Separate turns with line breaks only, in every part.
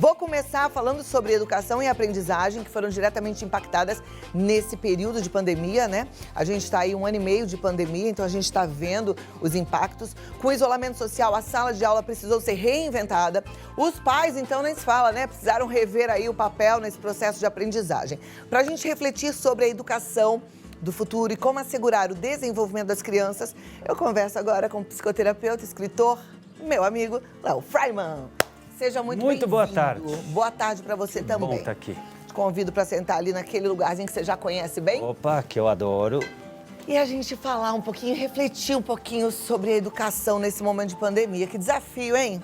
Vou começar falando sobre educação e aprendizagem, que foram diretamente impactadas nesse período de pandemia, né? A gente está aí 1 ano e meio de pandemia, então a gente está vendo os impactos. Com o isolamento social, a sala de aula precisou ser reinventada. Os pais, então, nem se fala, né? Precisaram rever aí o papel nesse processo de aprendizagem. Para a gente refletir sobre a educação do futuro e como assegurar o desenvolvimento das crianças, eu converso agora com o psicoterapeuta, escritor, meu amigo Léo Freiman. Seja muito bem-vindo.
Boa tarde.
Boa tarde para você também.
Bom estar aqui.
Te convido para sentar ali naquele lugarzinho que você já conhece bem.
Opa, que eu adoro.
E a gente falar um pouquinho, refletir um pouquinho sobre a educação nesse momento de pandemia. Que desafio, hein?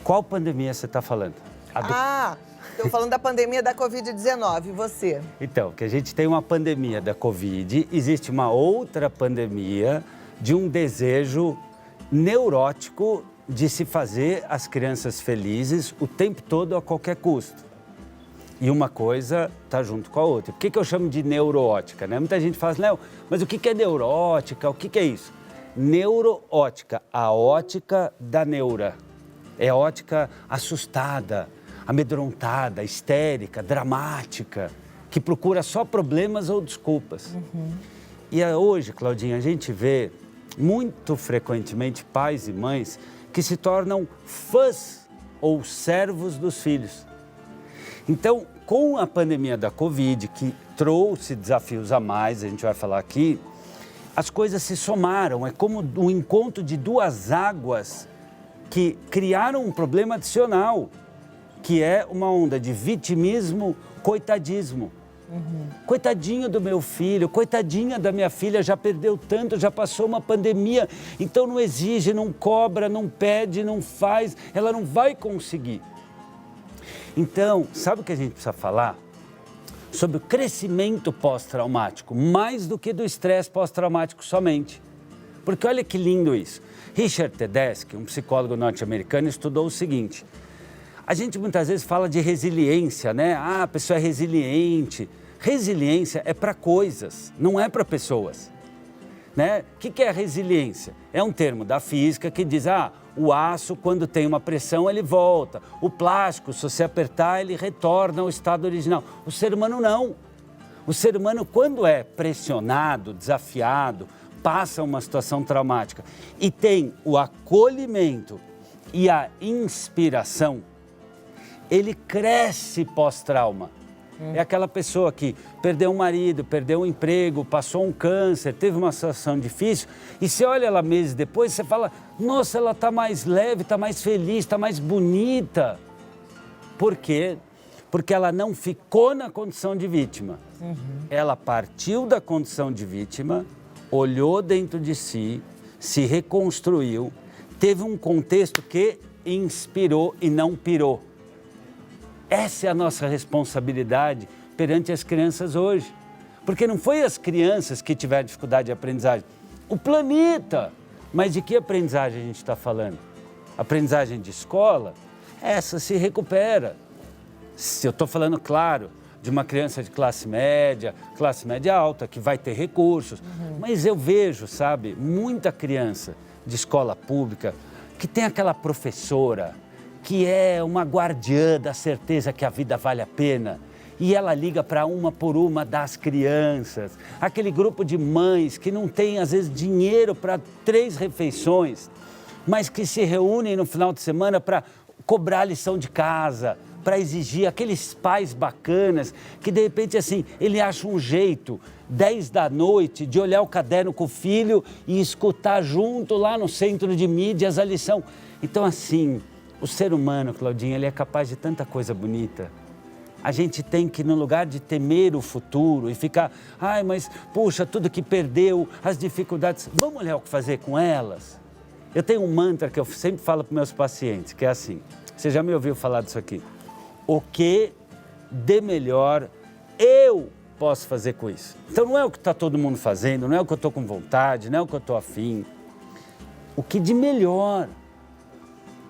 Qual pandemia você está falando?
Estou falando da pandemia da Covid-19. E você?
Então, que a gente tem uma pandemia da Covid, existe uma outra pandemia de um desejo neurótico de se fazer as crianças felizes o tempo todo a qualquer custo. E uma coisa está junto com a outra. Por que eu chamo de neuroótica, né? Muita gente fala assim, Léo, mas o que é neurótica? O que é isso? Neuroótica, a ótica da neura. É a ótica assustada, amedrontada, histérica, dramática, que procura só problemas ou desculpas. E hoje, Claudinha, a gente vê muito frequentemente pais e mães que se tornam fãs ou servos dos filhos. Então, com a pandemia da Covid, que trouxe desafios a mais, a gente vai falar aqui, as coisas se somaram. É como o encontro de duas águas que criaram um problema adicional, que é uma onda de vitimismo, coitadismo. Coitadinho do meu filho, coitadinha da minha filha, já perdeu tanto, já passou uma pandemia, então não exige, não cobra, não pede, não faz, ela não vai conseguir. Então, sabe o que a gente precisa falar? Sobre o crescimento pós-traumático, mais do que do estresse pós-traumático somente. Porque olha que lindo isso. Richard Tedeschi, um psicólogo norte-americano, estudou o seguinte: a gente muitas vezes fala de resiliência, né? A pessoa é resiliente. Resiliência é para coisas, não é para pessoas, né? O que é resiliência? É um termo da física que diz, o aço, quando tem uma pressão, ele volta. O plástico, se você apertar, ele retorna ao estado original. O ser humano não. O ser humano, quando é pressionado, desafiado, passa uma situação traumática e tem o acolhimento e a inspiração, ele cresce pós-trauma. É aquela pessoa que perdeu um marido, perdeu um emprego, passou um câncer, teve uma situação difícil e você olha ela meses depois e você fala, nossa, ela está mais leve, está mais feliz, está mais bonita. Por quê? Porque ela não ficou na condição de vítima. Ela partiu da condição de vítima, olhou dentro de si, se reconstruiu, teve um contexto que inspirou e não pirou. Essa é a nossa responsabilidade perante as crianças hoje. Porque não foi as crianças que tiveram dificuldade de aprendizagem, o planeta. Mas de que aprendizagem a gente está falando? Aprendizagem de escola? Essa se recupera. Se eu estou falando, claro, de uma criança de classe média alta, que vai ter recursos. Mas eu vejo, sabe, muita criança de escola pública que tem aquela professora que é uma guardiã da certeza que a vida vale a pena. E ela liga para uma por uma das crianças. Aquele grupo de mães que não tem, às vezes, dinheiro para 3 refeições, mas que se reúnem no final de semana para cobrar lição de casa, para exigir aqueles pais bacanas que, de repente, assim, ele acha um jeito, 10 da noite, de olhar o caderno com o filho e escutar junto lá no centro de mídias a lição. Então, assim, o ser humano, Claudinha, ele é capaz de tanta coisa bonita. A gente tem que, no lugar de temer o futuro e ficar, mas, puxa, tudo que perdeu, as dificuldades, vamos olhar o que fazer com elas? Eu tenho um mantra que eu sempre falo para meus pacientes, que é assim, você já me ouviu falar disso aqui? O que de melhor eu posso fazer com isso? Então não é o que está todo mundo fazendo, não é o que eu estou com vontade, não é o que eu estou afim. O que de melhor?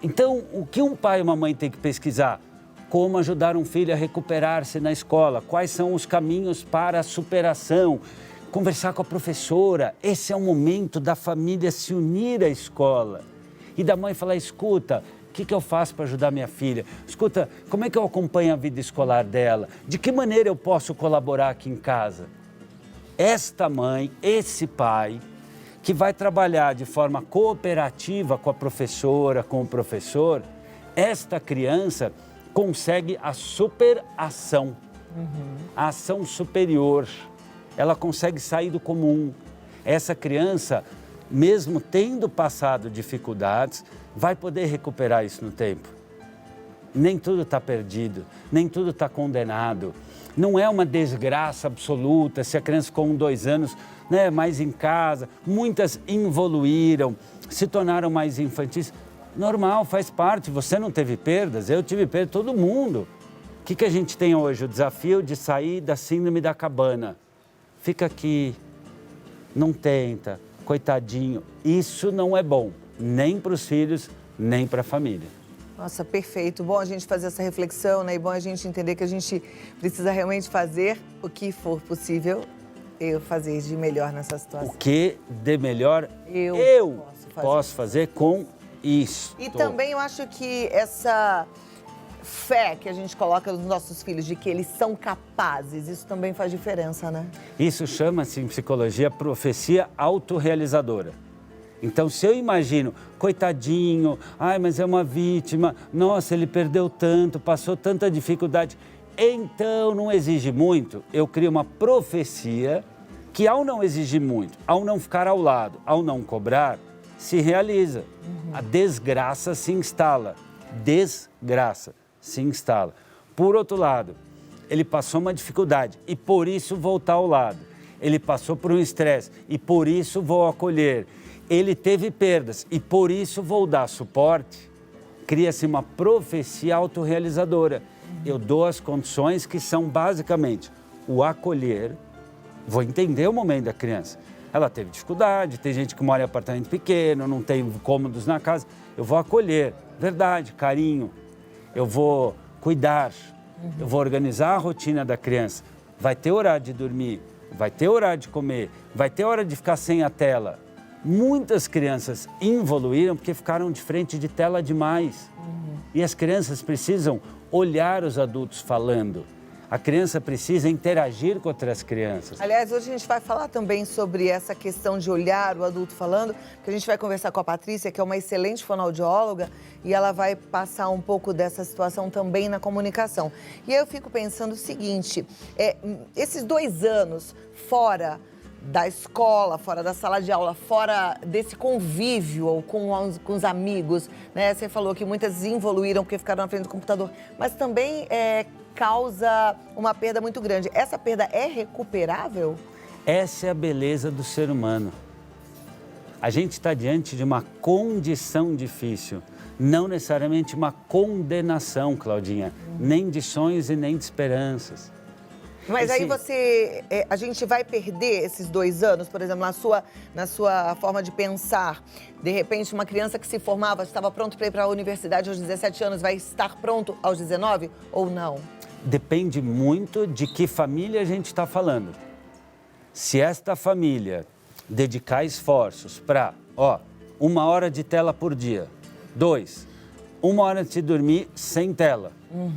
Então, o que um pai e uma mãe tem que pesquisar? Como ajudar um filho a recuperar-se na escola? Quais são os caminhos para a superação? Conversar com a professora. Esse é o momento da família se unir à escola. E da mãe falar, escuta, O que eu faço para ajudar minha filha? Escuta, como é que eu acompanho a vida escolar dela? De que maneira eu posso colaborar aqui em casa? Esta mãe, esse pai, que vai trabalhar de forma cooperativa com a professora, com o professor, esta criança consegue a superação, a ação superior. Ela consegue sair do comum. Essa criança, mesmo tendo passado dificuldades, vai poder recuperar isso no tempo. Nem tudo está perdido, nem tudo está condenado. Não é uma desgraça absoluta se a criança ficou 1, 2 anos, né, mais em casa. Muitas evoluíram, se tornaram mais infantis. Normal, faz parte. Você não teve perdas, eu tive perda, todo mundo. O que a gente tem hoje? O desafio de sair da síndrome da cabana. Fica aqui, não tenta, coitadinho. Isso não é bom, nem para os filhos, nem para a família.
Nossa, perfeito. Bom a gente fazer essa reflexão, né? E bom a gente entender que a gente precisa realmente fazer o que for possível eu fazer de melhor nessa situação.
O que de melhor eu posso fazer com isso.
E também eu acho que essa fé que a gente coloca nos nossos filhos de que eles são capazes, isso também faz diferença, né?
Isso chama-se em psicologia profecia autorrealizadora. Então, se eu imagino, coitadinho, ai, mas é uma vítima, nossa, ele perdeu tanto, passou tanta dificuldade, então não exige muito, eu crio uma profecia que ao não exigir muito, ao não ficar ao lado, ao não cobrar, se realiza. A desgraça se instala. Desgraça se instala. Por outro lado, ele passou uma dificuldade e por isso vou estar ao lado. Ele passou por um estresse e por isso vou acolher. Ele teve perdas e por isso vou dar suporte. Cria-se uma profecia autorrealizadora. Eu dou as condições que são basicamente o acolher. Vou entender o momento da criança. Ela teve dificuldade, tem gente que mora em apartamento pequeno, não tem cômodos na casa. Eu vou acolher, verdade, carinho. Eu vou cuidar, eu vou organizar a rotina da criança. Vai ter horário de dormir, vai ter horário de comer, vai ter hora de ficar sem a tela. Muitas crianças evoluíram porque ficaram de frente de tela demais. E as crianças precisam olhar os adultos falando. A criança precisa interagir com outras crianças.
Aliás, hoje a gente vai falar também sobre essa questão de olhar o adulto falando, que a gente vai conversar com a Patrícia, que é uma excelente fonoaudióloga, e ela vai passar um pouco dessa situação também na comunicação. E aí eu fico pensando o seguinte, esses 2 anos fora da escola, fora da sala de aula, fora desse convívio com os amigos, né? Você falou que muitas evoluíram porque ficaram na frente do computador, mas também causa uma perda muito grande. Essa perda é recuperável?
Essa é a beleza do ser humano. A gente está diante de uma condição difícil, não necessariamente uma condenação, Claudinha, nem de sonhos e nem de esperanças.
Mas aí a gente vai perder esses 2 anos, por exemplo, na sua forma de pensar. De repente, uma criança que se formava, estava pronto para ir para a universidade aos 17 anos, vai estar pronto aos 19 ou não?
Depende muito de que família a gente está falando. Se esta família dedicar esforços para, 1 hora de tela por dia. 2, 1 hora antes de dormir sem tela.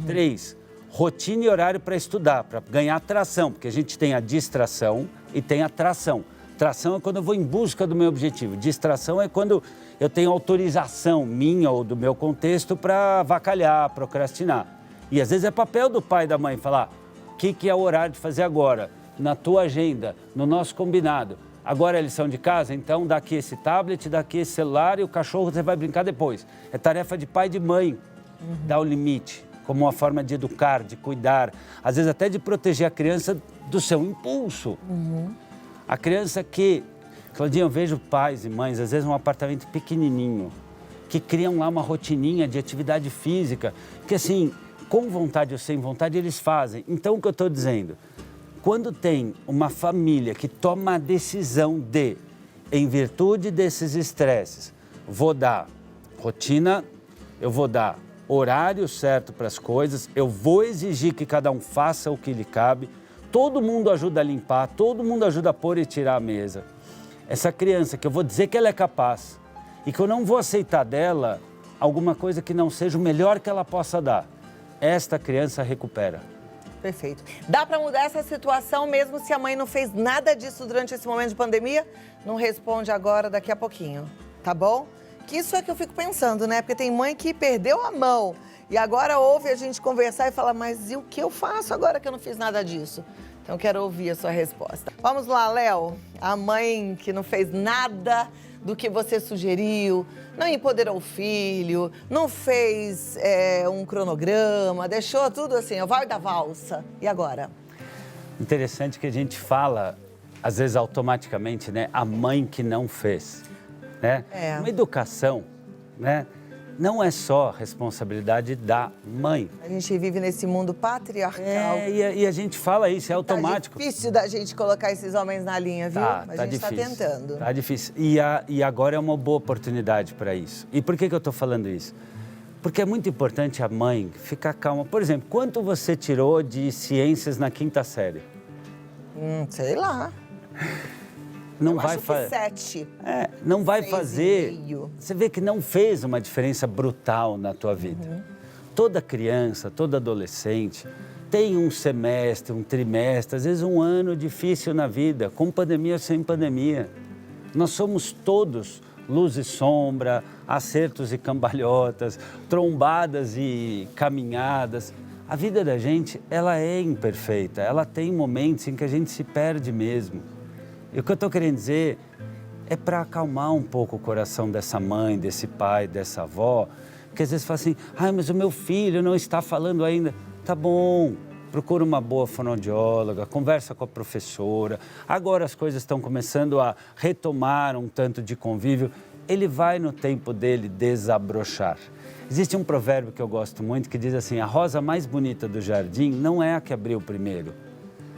3, rotina e horário para estudar, para ganhar tração, porque a gente tem a distração e tem a tração. Tração é quando eu vou em busca do meu objetivo. Distração é quando eu tenho autorização minha ou do meu contexto para avacalhar, procrastinar. E às vezes é papel do pai e da mãe falar o que é o horário de fazer agora, na tua agenda, no nosso combinado. Agora é lição de casa, então dá aqui esse tablet, dá aqui esse celular e o cachorro você vai brincar depois. É tarefa de pai e de mãe, dar o limite, como uma forma de educar, de cuidar, às vezes até de proteger a criança do seu impulso. A criança que, Claudinha, eu vejo pais e mães, às vezes num apartamento pequenininho, que criam lá uma rotininha de atividade física, que assim, com vontade ou sem vontade, eles fazem. Então, o que eu estou dizendo? Quando tem uma família que toma a decisão de, em virtude desses estresses, vou dar rotina, eu vou dar horário certo para as coisas, eu vou exigir que cada um faça o que lhe cabe, todo mundo ajuda a limpar, todo mundo ajuda a pôr e tirar a mesa. Essa criança que eu vou dizer que ela é capaz e que eu não vou aceitar dela alguma coisa que não seja o melhor que ela possa dar, esta criança recupera.
Perfeito. Dá para mudar essa situação mesmo se a mãe não fez nada disso durante esse momento de pandemia? Não responde agora, daqui a pouquinho, tá bom? Que isso é que eu fico pensando, né? Porque tem mãe que perdeu a mão e agora ouve a gente conversar e fala, mas e o que eu faço agora que eu não fiz nada disso? Então, eu quero ouvir a sua resposta. Vamos lá, Léo. A mãe que não fez nada do que você sugeriu, não empoderou o filho, não fez um cronograma, deixou tudo assim, o vai da valsa. E agora?
Interessante que a gente fala, às vezes automaticamente, né? A mãe que não fez, né? Uma educação, né? Não é só responsabilidade da mãe.
A gente vive nesse mundo patriarcal.
E a gente fala isso, é automático.
Tá difícil da gente colocar esses homens na linha, viu? A gente está tentando.
Tá difícil. E agora é uma boa oportunidade para isso. E por que eu estou falando isso? Porque é muito importante a mãe ficar calma. Por exemplo, quanto você tirou de ciências na 5ª série?
Sei lá.
Não
acho que 7.
Não vai
6,5.
fazer. Você vê que não fez uma diferença brutal na tua vida. Toda criança, todo adolescente tem um semestre, um trimestre, às vezes um ano difícil na vida, com pandemia ou sem pandemia. Nós somos todos luz e sombra, acertos e cambalhotas, trombadas e caminhadas. A vida da gente, ela é imperfeita, ela tem momentos em que a gente se perde mesmo. E o que eu estou querendo dizer é para acalmar um pouco o coração dessa mãe, desse pai, dessa avó, que às vezes fala assim, mas o meu filho não está falando ainda. Tá bom, procura uma boa fonoaudióloga, conversa com a professora. Agora as coisas estão começando a retomar um tanto de convívio. Ele vai no tempo dele desabrochar. Existe um provérbio que eu gosto muito que diz assim, a rosa mais bonita do jardim não é a que abriu primeiro.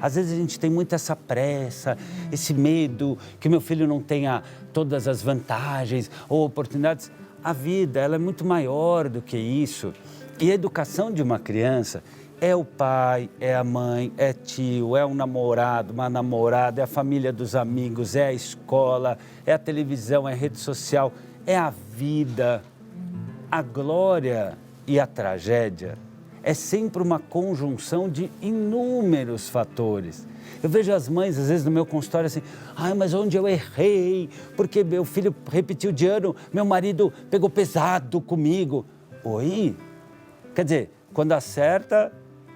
Às vezes a gente tem muito essa pressa, esse medo que meu filho não tenha todas as vantagens ou oportunidades. A vida, ela é muito maior do que isso. E a educação de uma criança é o pai, é a mãe, é tio, é um namorado, uma namorada, é a família dos amigos, é a escola, é a televisão, é a rede social, é a vida. A glória e a tragédia é sempre uma conjunção de inúmeros fatores. Eu vejo as mães, às vezes, no meu consultório assim, mas onde eu errei? Porque meu filho repetiu de ano, meu marido pegou pesado comigo. Oi? Quer dizer, quando acerta,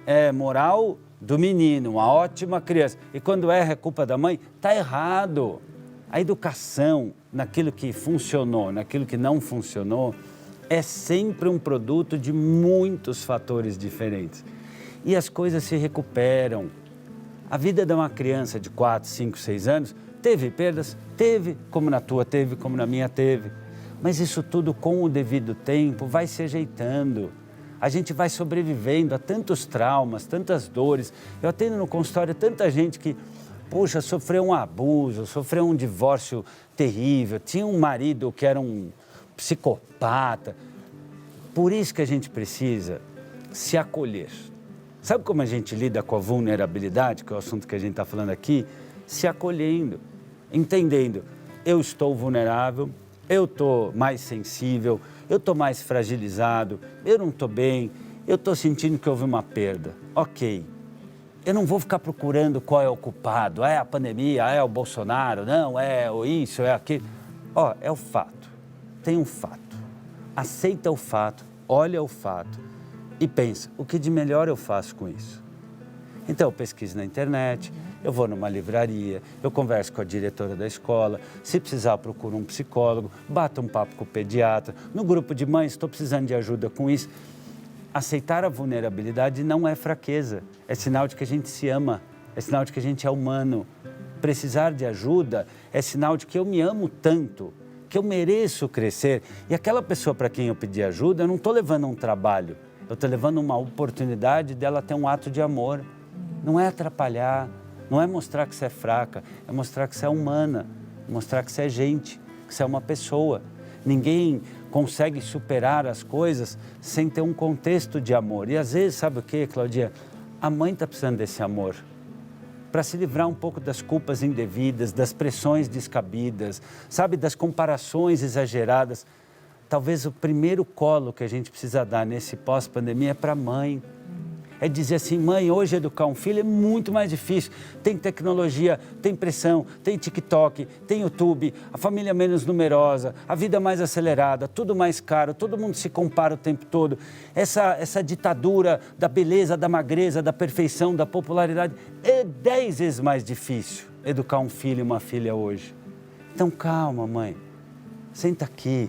é moral do menino, uma ótima criança. E quando erra, é culpa da mãe, tá errado. A educação, naquilo que funcionou, naquilo que não funcionou, é sempre um produto de muitos fatores diferentes. E as coisas se recuperam. A vida de uma criança de 4, 5, 6 anos teve perdas? Teve, como na tua teve, como na minha teve. Mas isso tudo, com o devido tempo, vai se ajeitando. A gente vai sobrevivendo a tantos traumas, tantas dores. Eu atendo no consultório tanta gente que, poxa, sofreu um abuso, sofreu um divórcio terrível, tinha um marido que era um psicopata. Por isso que a gente precisa se acolher. Sabe como a gente lida com a vulnerabilidade, que é o assunto que a gente está falando aqui? Se acolhendo, entendendo, eu estou vulnerável, eu estou mais sensível, eu estou mais fragilizado, eu não estou bem, eu estou sentindo que houve uma perda. Ok, eu não vou ficar procurando qual é o culpado, é a pandemia, é o Bolsonaro, não, é o isso, é aquilo. É o fato, tem um fato, aceita o fato, olha o fato e pensa, o que de melhor eu faço com isso? Então eu pesquiso na internet, eu vou numa livraria, eu converso com a diretora da escola, se precisar eu procuro um psicólogo, bato um papo com o pediatra, no grupo de mães estou precisando de ajuda com isso. Aceitar a vulnerabilidade não é fraqueza, é sinal de que a gente se ama, é sinal de que a gente é humano. Precisar de ajuda é sinal de que eu me amo tanto, que eu mereço crescer. E aquela pessoa para quem eu pedi ajuda, eu não estou levando um trabalho, eu estou levando uma oportunidade dela ter um ato de amor. Não é atrapalhar, não é mostrar que você é fraca, é mostrar que você é humana, mostrar que você é gente, que você é uma pessoa. Ninguém consegue superar as coisas sem ter um contexto de amor. E às vezes, sabe o que, Claudinha? A mãe está precisando desse amor para se livrar um pouco das culpas indevidas, das pressões descabidas, sabe, das comparações exageradas. talvez o primeiro colo que a gente precisa dar nesse pós-pandemia é para a mãe. É dizer assim, mãe, hoje educar um filho é muito mais difícil. Tem tecnologia, tem pressão, tem TikTok, tem YouTube, a família menos numerosa, a vida mais acelerada, tudo mais caro, todo mundo se compara o tempo todo. Essa ditadura da beleza, da magreza, da perfeição, da popularidade, é 10 vezes mais difícil educar um filho e uma filha hoje. Então calma, mãe, senta aqui,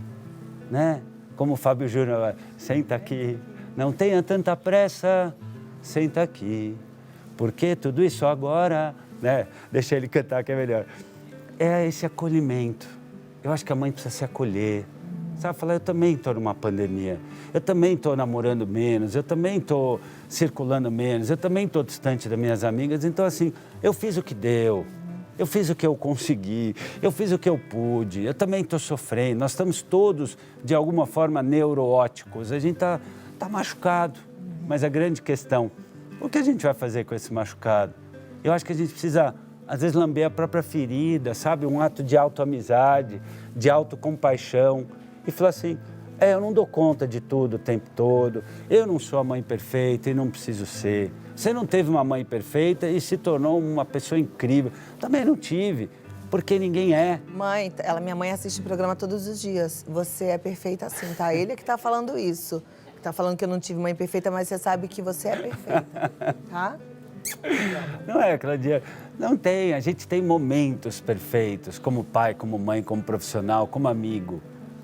né? Como o Fábio Júnior, senta aqui, não tenha tanta pressa. Senta aqui, porque tudo isso agora, né? Deixa ele cantar que é melhor. É esse acolhimento. Eu acho que a mãe precisa se acolher. Sabe, falar, eu também estou numa pandemia, eu também estou namorando menos, eu também estou circulando menos, eu também estou distante das minhas amigas. Então, assim, eu fiz o que deu, eu fiz o que eu consegui, eu fiz o que eu pude, eu também estou sofrendo. Nós estamos todos, de alguma forma, neuróticos. A gente está machucado. Mas a grande questão, o que a gente vai fazer com esse machucado? Eu acho que a gente precisa, às vezes, lamber a própria ferida, sabe? Um ato de autoamizade, de autocompaixão. E falar assim, eu não dou conta de tudo o tempo todo, eu não sou a mãe perfeita e não preciso ser. Você não teve uma mãe perfeita e se tornou uma pessoa incrível. Também não tive, porque ninguém é.
Mãe, minha mãe assiste o programa todos os dias. Você é perfeita assim, tá? Ele é que tá falando isso. Tá falando que eu não tive mãe perfeita, mas você sabe que você é perfeita, tá?
Não é, Claudinha, não tem. A gente tem momentos perfeitos, como pai, como mãe, como profissional, como amigo.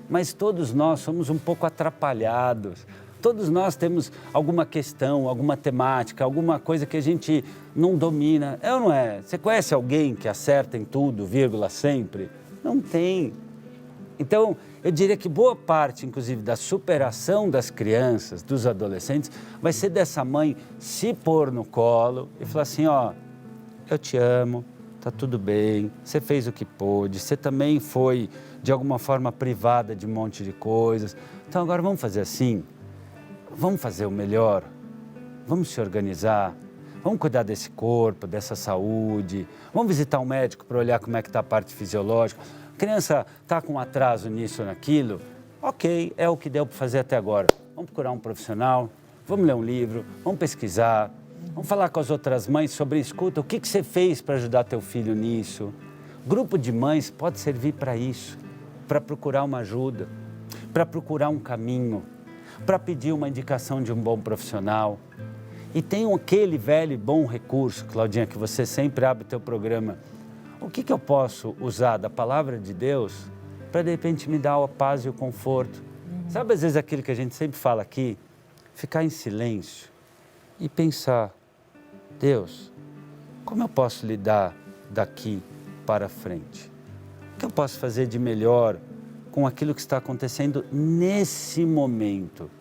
Mas todos nós somos um pouco atrapalhados. Todos nós temos alguma questão, alguma temática, alguma coisa que a gente não domina. É ou não é? Você conhece alguém que acerta em tudo, vírgula, sempre? Não tem. Então, eu diria que boa parte, inclusive, da superação das crianças, dos adolescentes, vai ser dessa mãe se pôr no colo e falar assim, ó, eu te amo, tá tudo bem, você fez o que pôde, você também foi, de alguma forma, privada de um monte de coisas. Então, agora vamos fazer assim, vamos fazer o melhor, vamos se organizar, vamos cuidar desse corpo, dessa saúde, vamos visitar um médico para olhar como é que está a parte fisiológica. A criança está com atraso nisso ou naquilo, ok, é o que deu para fazer até agora. Vamos procurar um profissional, vamos ler um livro, vamos pesquisar, vamos falar com as outras mães sobre, escuta, o que você fez para ajudar teu filho nisso? Grupo de mães pode servir para isso, para procurar uma ajuda, para procurar um caminho, para pedir uma indicação de um bom profissional. E tem aquele velho e bom recurso, Claudinha, que você sempre abre o teu programa. O que eu posso usar da palavra de Deus para, de repente, me dar a paz e o conforto? Sabe, às vezes, aquilo que a gente sempre fala aqui? Ficar em silêncio e pensar, Deus, como eu posso lidar daqui para frente? O que eu posso fazer de melhor com aquilo que está acontecendo nesse momento?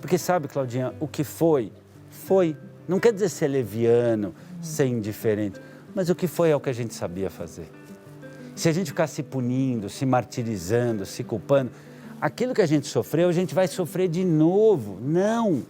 Porque sabe, Claudinha, o que foi, foi. Não quer dizer ser leviano, ser indiferente. Mas o que foi é o que a gente sabia fazer. Se a gente ficar se punindo, se martirizando, se culpando, aquilo que a gente sofreu, a gente vai sofrer de novo. Não,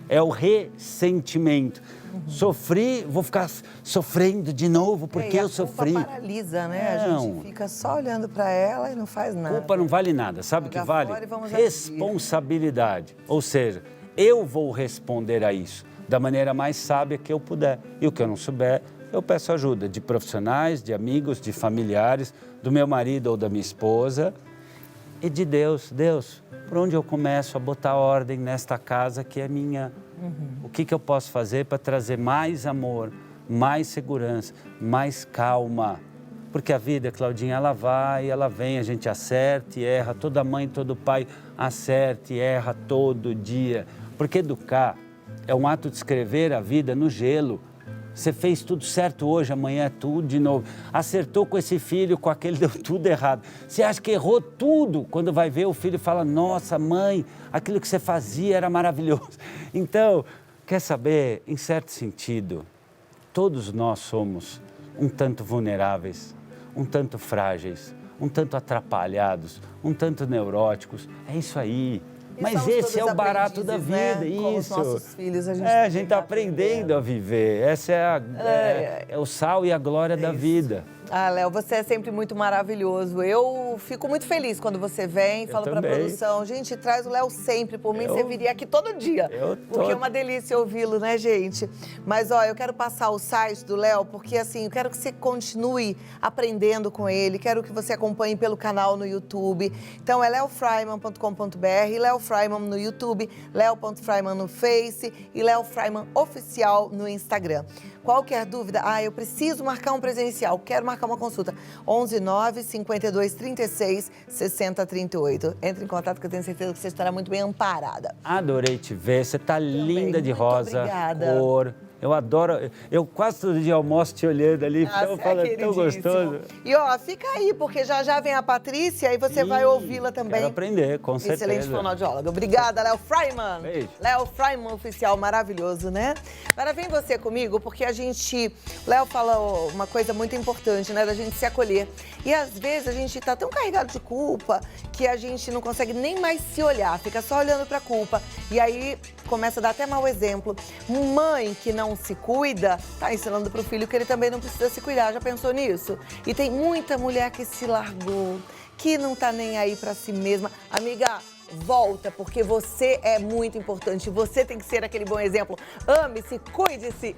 é o ressentimento. Sofri, vou ficar sofrendo de novo porque eu sofri.
A culpa paralisa, né?
Não.
A gente fica só olhando para ela e não faz nada.
Culpa não vale nada. Sabe o que vale?
Responsabilidade.
Responsabilidade. Ou seja, eu vou responder a isso da maneira mais sábia que eu puder. E o que eu não souber, eu peço ajuda de profissionais, de amigos, de familiares, do meu marido ou da minha esposa e de Deus. Deus, por onde eu começo a botar ordem nesta casa que é minha? O que eu posso fazer para trazer mais amor, mais segurança, mais calma? Porque a vida, Claudinha, ela vai, ela vem, a gente acerta e erra. Toda mãe, todo pai acerta e erra todo dia. Porque educar é um ato de escrever a vida no gelo. Você fez tudo certo hoje, amanhã é tudo de novo. Acertou com esse filho, com aquele deu tudo errado. Você acha que errou tudo. Quando vai ver, o filho fala, nossa, mãe, aquilo que você fazia era maravilhoso. Então, quer saber, em certo sentido, todos nós somos um tanto vulneráveis, um tanto frágeis, um tanto atrapalhados, um tanto neuróticos. É isso aí. Mas esse é o barato da vida,
né? Como
isso.
Os nossos filhos, a gente
está aprendendo a viver. Essa é o sal e a glória da vida.
Ah, Léo, você é sempre muito maravilhoso. Eu fico muito feliz quando você vem, fala pra
também.
produção. Gente, traz o Léo sempre. Por mim, você viria aqui todo dia. Porque é uma delícia ouvi-lo, né, gente? Mas, ó, eu quero passar o site do Léo, porque, assim, eu quero que você continue aprendendo com ele. Quero que você acompanhe pelo canal no YouTube. Então, é leofreiman.com.br, Léo Freiman no YouTube, Léo.Freiman no Face e Léo Freiman Oficial no Instagram. Qualquer dúvida, eu preciso marcar um presencial, quero marcar uma consulta. 11 9 52 36 60 38. Entre em contato que eu tenho certeza que você estará muito bem amparada.
Adorei te ver, você tá linda de
muito
rosa,
obrigada.
cor. Eu adoro, eu quase todo dia almoço te olhando ali, então fala tão gostoso.
E ó, fica aí, porque já vem a Patrícia e você vai ouvi-la também.
Quero aprender, com certeza.
Excelente fonoaudióloga. Obrigada, Léo Freiman.
Beijo.
Léo Freiman Oficial, maravilhoso, né? Agora vem você comigo, porque a gente... Léo fala uma coisa muito importante, né? Da gente se acolher. E às vezes a gente tá tão carregado de culpa que a gente não consegue nem mais se olhar, fica só olhando pra culpa. E aí começa a dar até mau exemplo. Mãe que não se cuida, tá ensinando pro filho que ele também não precisa se cuidar. Já pensou nisso? E tem muita mulher que se largou, que não tá nem aí pra si mesma. Amiga, volta, porque você é muito importante. Você tem que ser aquele bom exemplo. Ame-se, cuide-se